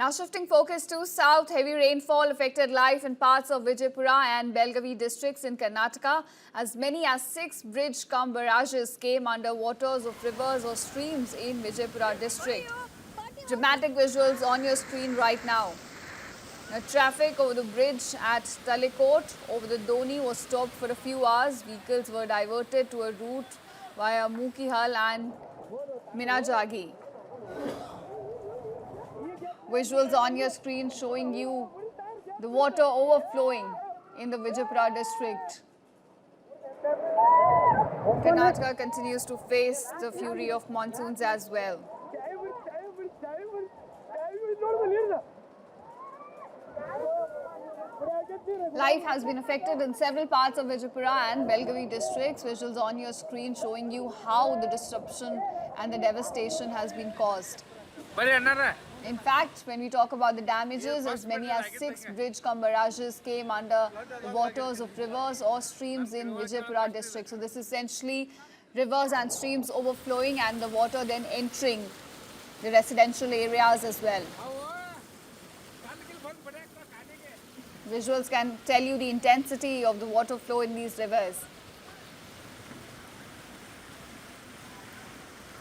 Now shifting focus to south, heavy rainfall affected life in parts of Vijaypura and Belgavi districts in Karnataka. As many as 6 bridge-cum barrages came under waters of rivers or streams in Vijaypura district. Dramatic visuals on your screen right now. Now, traffic over the bridge at Talikot over the Doni was stopped for a few hours. Vehicles were diverted to a route via Mukihal and Minajagi. Visuals on your screen showing you the water overflowing in the Vijaypura district. Karnataka continues to face the fury of monsoons as well. Life has been affected in several parts of Vijaypura and Belgavi districts. Visuals on your screen showing you how the disruption and the devastation has been caused. In fact, when we talk about the damages, as many as 6 bridge-cum barrages came under the waters of rivers or streams in Vijaypura district. So this is essentially rivers and streams overflowing and the water then entering the residential areas as well. Visuals can tell you the intensity of the water flow in these rivers.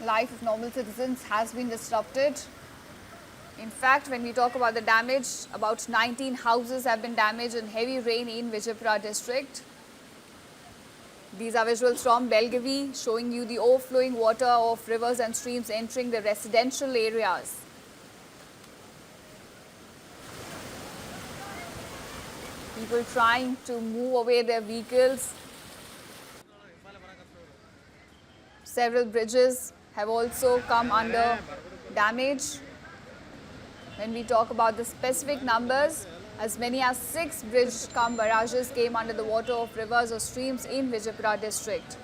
Life of normal citizens has been disrupted. In fact, when we talk about the damage, about 19 houses have been damaged in heavy rain in Vijaypura district. These are visuals from Belgavi showing you the overflowing water of rivers and streams entering the residential areas. People trying to move away their vehicles. Several bridges have also come under damage. When we talk about the specific numbers, as many as 6 bridge-cum barrages came under the water of rivers or streams in Vijaypura district.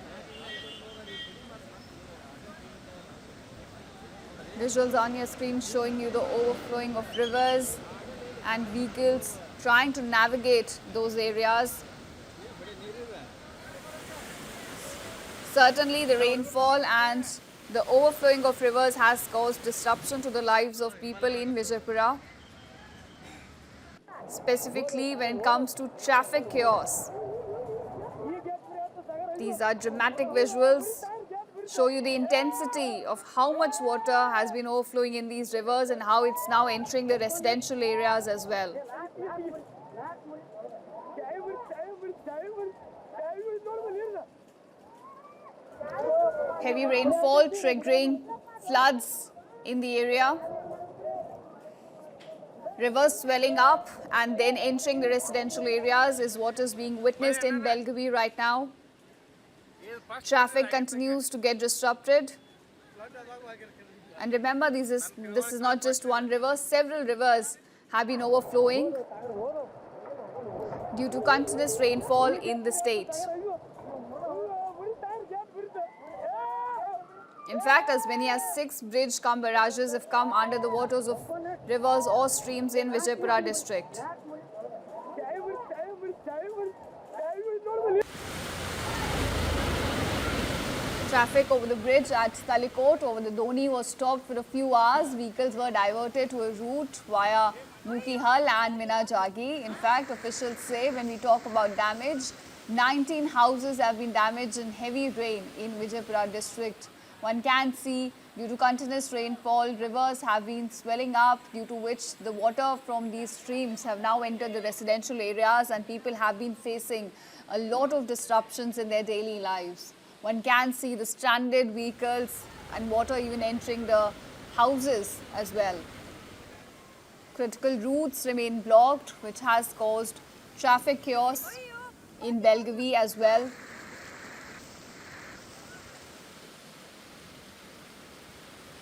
Visuals on your screen showing you the overflowing of rivers and vehicles trying to navigate those areas. Certainly the rainfall and the overflowing of rivers has caused disruption to the lives of people in Vijaypura, specifically when it comes to traffic chaos. These are dramatic visuals, show you the intensity of how much water has been overflowing in these rivers and how it's now entering the residential areas as well. Heavy rainfall triggering floods in the area. Rivers swelling up and then entering the residential areas is what is being witnessed in Belgavi right now. Traffic continues to get disrupted. And remember, this is not just one river. Several rivers have been overflowing due to continuous rainfall in the state. In fact, as many as 6 bridge-cum barrages have come under the waters of rivers or streams in Vijaypura district. Traffic over the bridge at Talikot over the Doni was stopped for a few hours. Vehicles were diverted to a route via Mukihal and Minajagi. In fact, officials say when we talk about damage, 19 houses have been damaged in heavy rain in Vijaypura district. One can see due to continuous rainfall, rivers have been swelling up, due to which the water from these streams have now entered the residential areas and people have been facing a lot of disruptions in their daily lives. One can see the stranded vehicles and water even entering the houses as well. Critical routes remain blocked, which has caused traffic chaos in Belgavi as well.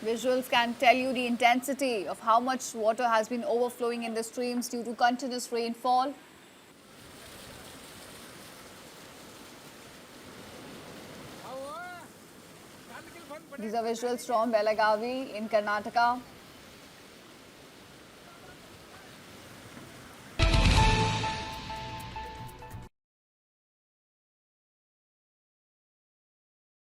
Visuals can tell you the intensity of how much water has been overflowing in the streams due to continuous rainfall. These are visuals from Belagavi in Karnataka.